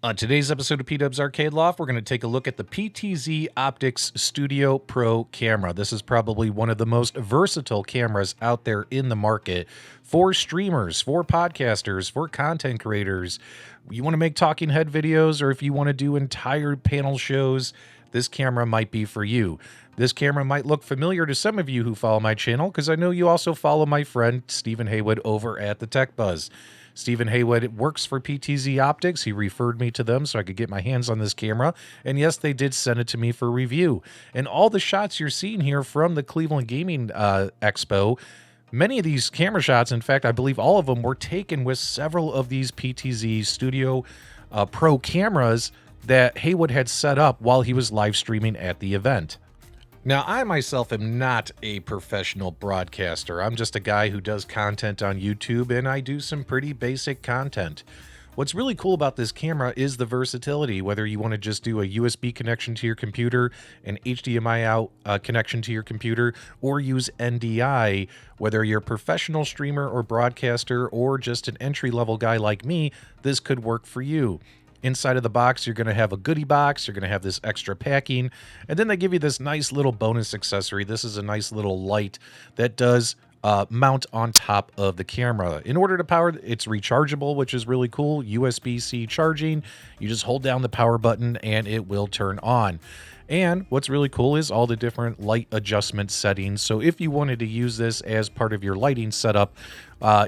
On today's episode of PDubs Arcade Loft, we're going to take a look at the PTZOptics Studio Pro Camera. This is probably one of the most versatile cameras out there in the market for streamers, for podcasters, for content creators. You want to make talking head videos, or if you want to do entire panel shows, this camera might be for you. This camera might look familiar to some of you who follow my channel, because I know you also follow my friend Stephen Haywood over at the Tech Buzz. Stephen Haywood works for PTZOptics. He referred me to them so I could get my hands on this camera. And yes, they did send it to me for review. And all the shots you're seeing here from the Cleveland Gaming Expo, many of these camera shots, in fact, I believe all of them were taken with several of these PTZ Studio Pro cameras that Haywood had set up while he was live streaming at the event. Now, I myself am not a professional broadcaster. I'm just a guy who does content on YouTube, and I do some pretty basic content. What's really cool about this camera is the versatility, whether you want to just do a USB connection to your computer, an HDMI out connection to your computer, or use NDI, whether you're a professional streamer or broadcaster, or just an entry-level guy like me, this could work for you. Inside of the box, you're going to have a goodie box. You're going to have this extra packing. And then they give you this nice little bonus accessory. This is a nice little light that does mount on top of the camera. In order to power, it's rechargeable, which is really cool. USB-C charging. You just hold down the power button and it will turn on. And what's really cool is all the different light adjustment settings. So if you wanted to use this as part of your lighting setup,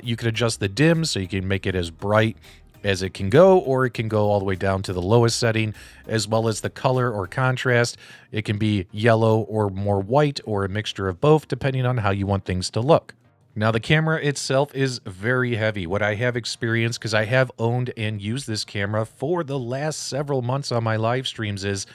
you could adjust the dim so you can make it as bright as it can go, or it can go all the way down to the lowest setting, as well as the color or contrast. It can be yellow or more white, or a mixture of both, depending on how you want things to look. Now, the camera itself is very heavy. What I have experienced, because I have owned and used this camera for the last several months on my live streams, is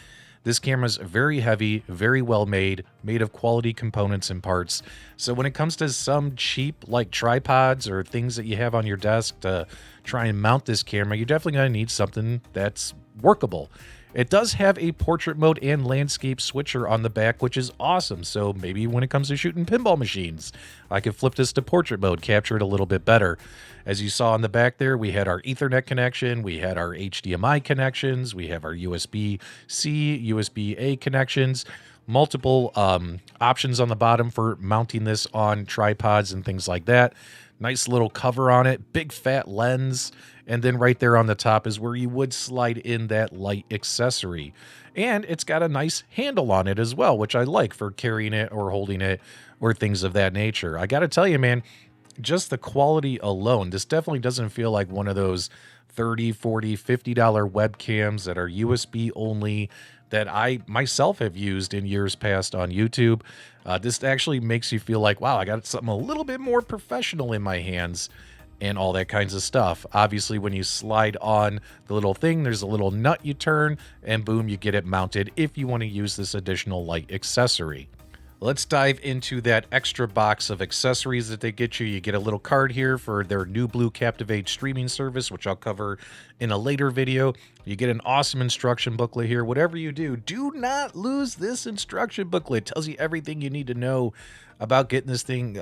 this camera is very heavy, very well made of quality components and parts. So when it comes to some cheap like tripods or things that you have on your desk to try and mount this camera, you're definitely going to need something that's workable. It does have a portrait mode and landscape switcher on the back, which is awesome. So maybe when it comes to shooting pinball machines, I could flip this to portrait mode, capture it a little bit better. As you saw on the back there, we had our Ethernet connection, we had our HDMI connections, we have our USB-C, USB-A connections, multiple options on the bottom for mounting this on tripods and things like that. Nice little cover on it, big fat lens, and then right there on the top is where you would slide in that light accessory. And it's got a nice handle on it as well, which I like for carrying it or holding it or things of that nature. I got to tell you, man, just the quality alone, this definitely doesn't feel like one of those $30, $40, $50 webcams that are USB only that I myself have used in years past on YouTube. This actually makes you feel like, wow, I got something a little bit more professional in my hands and all that kinds of stuff. Obviously, when you slide on the little thing, there's a little nut you turn, and boom, you get it mounted if you want to use this additional light accessory. Let's dive into that extra box of accessories that they get you. You get a little card here for their new Blue Captivate streaming service, which I'll cover in a later video. You get an awesome instruction booklet here. Whatever you do not lose this instruction booklet. It tells you everything you need to know about getting this thing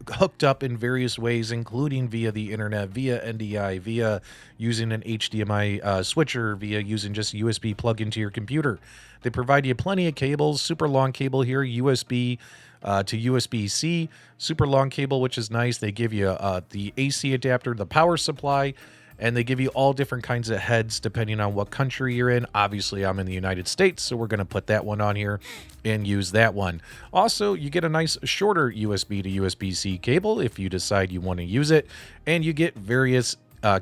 hooked up in various ways, including via the internet, via NDI, via using an HDMI switcher, via using just USB plug into your computer. They provide you plenty of cables, super long cable here, USB to USB-C, super long cable, which is nice. They give you the AC adapter, the power supply, and they give you all different kinds of heads depending on what country you're in. Obviously, I'm in the United States, so we're going to put that one on here and use that one. Also, you get a nice shorter USB to USB-C cable if you decide you want to use it, and you get various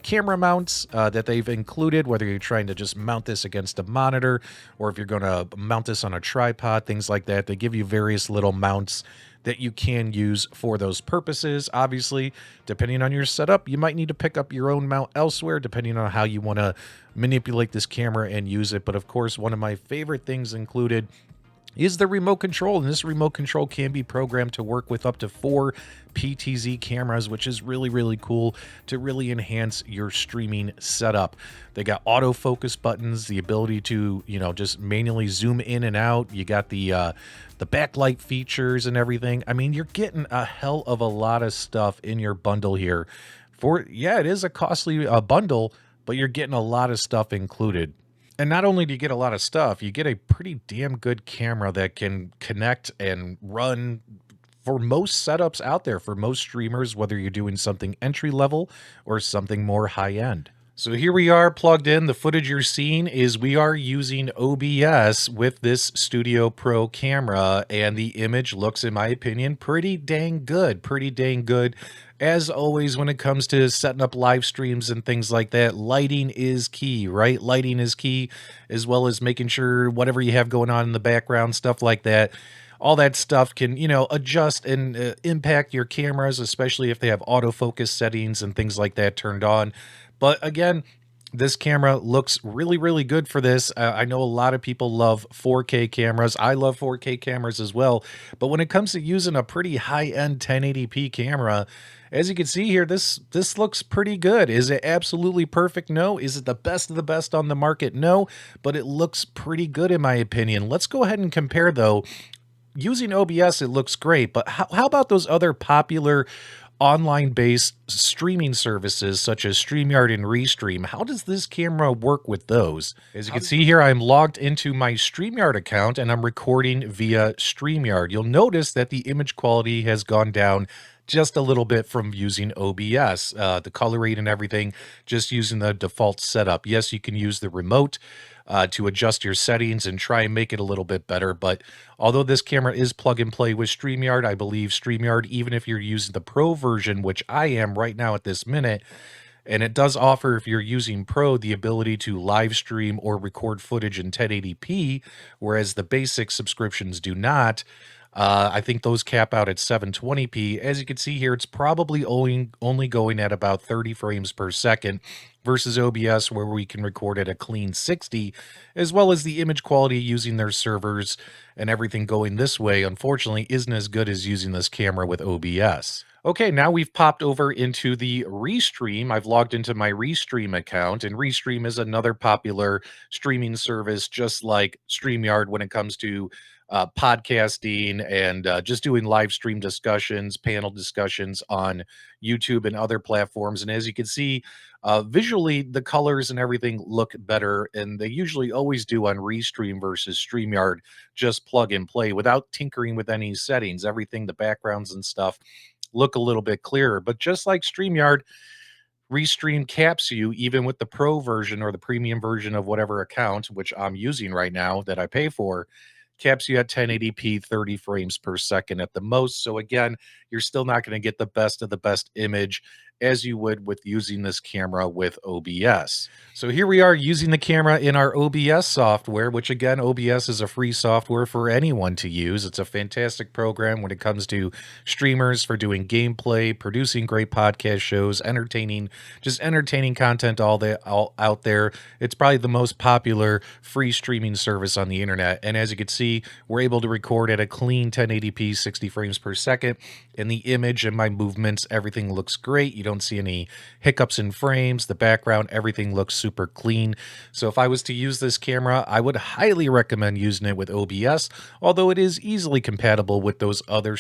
camera mounts that they've included, whether you're trying to just mount this against a monitor or if you're going to mount this on a tripod, things like that. They give you various little mounts that you can use for those purposes. Obviously, depending on your setup, you might need to pick up your own mount elsewhere, depending on how you want to manipulate this camera and use it. But of course, one of my favorite things included is the remote control, and this remote control can be programmed to work with up to 4 PTZ cameras, which is really, really cool to really enhance your streaming setup. They got autofocus buttons, the ability to, just manually zoom in and out. You got the backlight features and everything. I mean, you're getting a hell of a lot of stuff in your bundle here. It is a costly bundle, but you're getting a lot of stuff included. And not only do you get a lot of stuff, you get a pretty damn good camera that can connect and run for most setups out there, for most streamers, whether you're doing something entry level or something more high end. So here we are plugged in. The footage you're seeing is we are using OBS with this Studio Pro camera, and the image looks, in my opinion, pretty dang good. Pretty dang good. As always, when it comes to setting up live streams and things like that, lighting is key, right? Lighting is key, as well as making sure whatever you have going on in the background, stuff like that, all that stuff can, adjust and impact your cameras, especially if they have autofocus settings and things like that turned on. But again, this camera looks really, really good for this. I know a lot of people love 4K cameras. I love 4K cameras as well. But when it comes to using a pretty high-end 1080p camera, as you can see here, this looks pretty good. Is it absolutely perfect? No. Is it the best of the best on the market? No. But it looks pretty good in my opinion. Let's go ahead and compare, though. Using OBS, it looks great. But how about those other popular online-based streaming services such as Streamyard and Restream? How does this camera work with those? As you can see here, I'm logged into my Streamyard account and I'm recording via Streamyard. You'll notice that the image quality has gone down just a little bit from using OBS. The color rate and everything, just using the default setup. Yes, you can use the remote to adjust your settings and try and make it a little bit better. But although this camera is plug and play with Streamyard, I believe Streamyard, even if you're using the Pro version, which I am right now at this minute, and it does offer, if you're using Pro, the ability to live stream or record footage in 1080p, whereas the basic subscriptions do not. I think those cap out at 720p. As you can see here, it's probably only going at about 30 frames per second versus OBS, where we can record at a clean 60, as well as the image quality using their servers and everything going this way, unfortunately, isn't as good as using this camera with OBS. Okay, now we've popped over into the Restream. I've logged into my Restream account, and Restream is another popular streaming service, just like StreamYard when it comes to podcasting and just doing live stream discussions, panel discussions on YouTube and other platforms. And as you can see, visually, the colors and everything look better, and they usually always do on Restream versus StreamYard, just plug and play without tinkering with any settings. Everything, the backgrounds and stuff, look a little bit clearer. But just like StreamYard, Restream caps you even with the Pro version or the premium version of whatever account, which I'm using right now that I pay for, caps you at 1080p 30 frames per second at the most. So again, you're still not going to get the best of the best image as you would with using this camera with OBS. So here we are using the camera in our OBS software, which again, OBS is a free software for anyone to use. It's a fantastic program when it comes to streamers for doing gameplay, producing great podcast shows, just entertaining content all out there. It's probably the most popular free streaming service on the internet. And as you can see, we're able to record at a clean 1080p 60 frames per second. And the image and my movements, everything looks great. You don't see any hiccups in frames. The background, everything looks super clean. So if I was to use this camera, I would highly recommend using it with OBS, although it is easily compatible with those other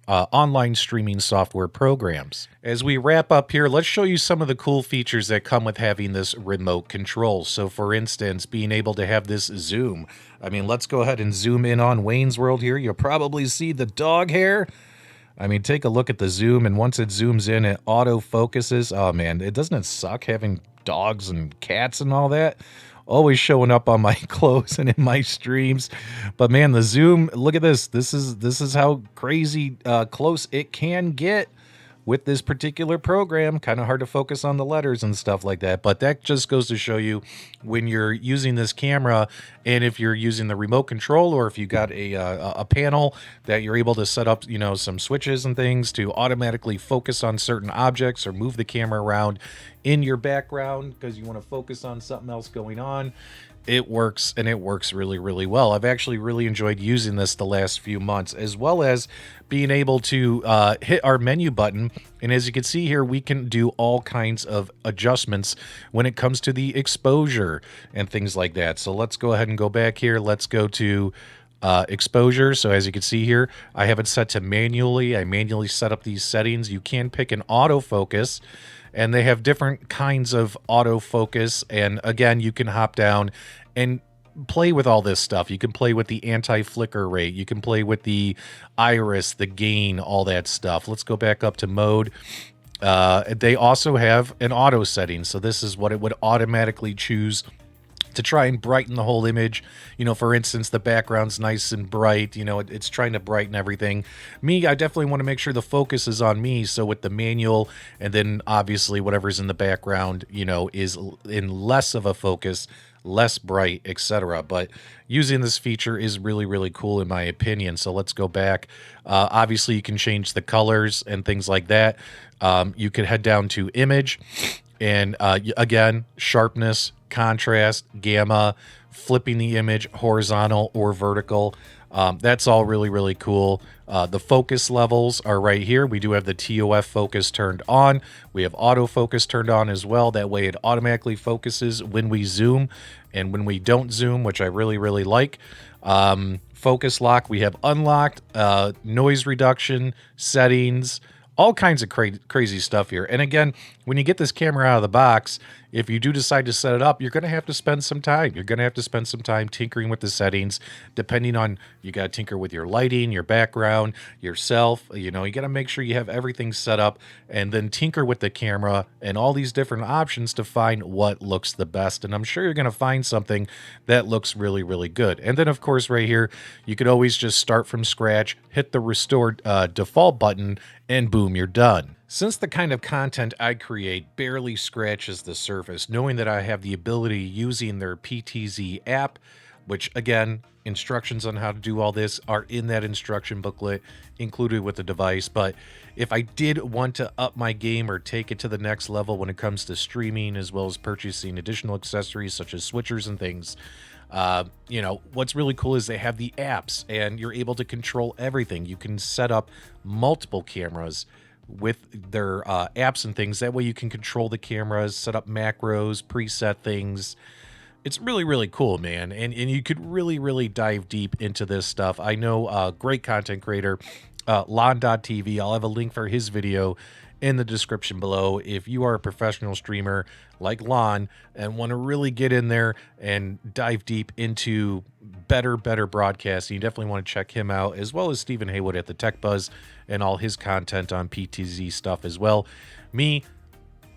online streaming software programs. As we wrap up here, let's show you some of the cool features that come with having this remote control. So for instance, being able to have this zoom. I mean, let's go ahead and zoom in on Wayne's World here. You'll probably see the dog hair. I mean, take a look at the zoom, and once it zooms in, it auto focuses. Oh man, doesn't it suck having dogs and cats and all that always showing up on my clothes and in my streams? But man, the zoom, look at this. This is how crazy close it can get with this particular program. Kind of hard to focus on the letters and stuff like that, but that just goes to show you when you're using this camera, and if you're using the remote control, or if you got a panel that you're able to set up, some switches and things to automatically focus on certain objects or move the camera around in your background because you want to focus on something else going on. It works, and it works really, really well. I've actually really enjoyed using this the last few months, as well as being able to hit our menu button. And as you can see here, we can do all kinds of adjustments when it comes to the exposure and things like that. So let's go ahead and go back here. Let's go to exposure. So as you can see here, I have it set to manually. I manually set up these settings. You can pick an autofocus. and they have different kinds of autofocus. And again, you can hop down and play with all this stuff. You can play with the anti-flicker rate. You can play with the iris, the gain, all that stuff. Let's go back up to mode. They also have an auto setting. So this is what it would automatically choose to try and brighten the whole image. You know, for instance, the background's nice and bright, you know, it's trying to brighten everything. Me, I definitely want to make sure the focus is on me. So with the manual, and then obviously whatever's in the background, you know, is in less of a focus, less bright, etc. But using this feature is really, really cool in my opinion. So let's go back. Obviously you can change the colors and things like that. You could head down to image, and again, sharpness, contrast, gamma, flipping the image horizontal or vertical. That's all really, really cool. The focus levels are right here. We do have the TOF focus turned on. We have autofocus turned on as well. That way it automatically focuses when we zoom and when we don't zoom, which I really, really like. Focus lock, we have unlocked, noise reduction, settings, all kinds of crazy stuff here. And again, when you get this camera out of the box, if you do decide to set it up, you're going to have to spend some time. You're going to have to spend some time tinkering with the settings, depending on, you got to tinker with your lighting, your background, yourself. You know, you got to make sure you have everything set up, and then tinker with the camera and all these different options to find what looks the best. And I'm sure you're going to find something that looks really, really good. And then of course right here, you could always just start from scratch, hit the restore default button, and boom, you're done. Since the kind of content I create barely scratches the surface, knowing that I have the ability using their PTZ app, which again, instructions on how to do all this are in that instruction booklet included with the device. But if I did want to up my game or take it to the next level when it comes to streaming, as well as purchasing additional accessories such as switchers and things, you know, what's really cool is they have the apps and you're able to control everything. You can set up multiple cameras with their apps and things. That way you can control the cameras, set up macros, preset things. It's really, really cool, man. And you could really, really dive deep into this stuff. I know a great content creator, Lon.tv. I'll have a link for his video in the description below. If you are a professional streamer like Lon and want to really get in there and dive deep into better broadcasting, you definitely want to check him out, as well as Stephen Haywood at the Tech Buzz and all his content on PTZ stuff as well. Me,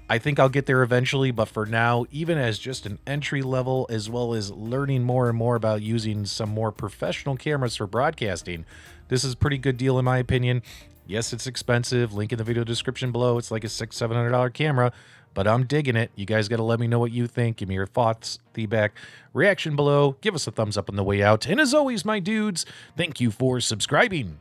I think I'll get there eventually, but for now, even as just an entry level, as well as learning more and more about using some more professional cameras for broadcasting, this is a pretty good deal in my opinion. Yes, it's expensive. Link in the video description below. It's like a $600-700 camera, but I'm digging it. You guys got to let me know what you think. Give me your thoughts, feedback, reaction below. Give us a thumbs up on the way out. And as always, my dudes, thank you for subscribing.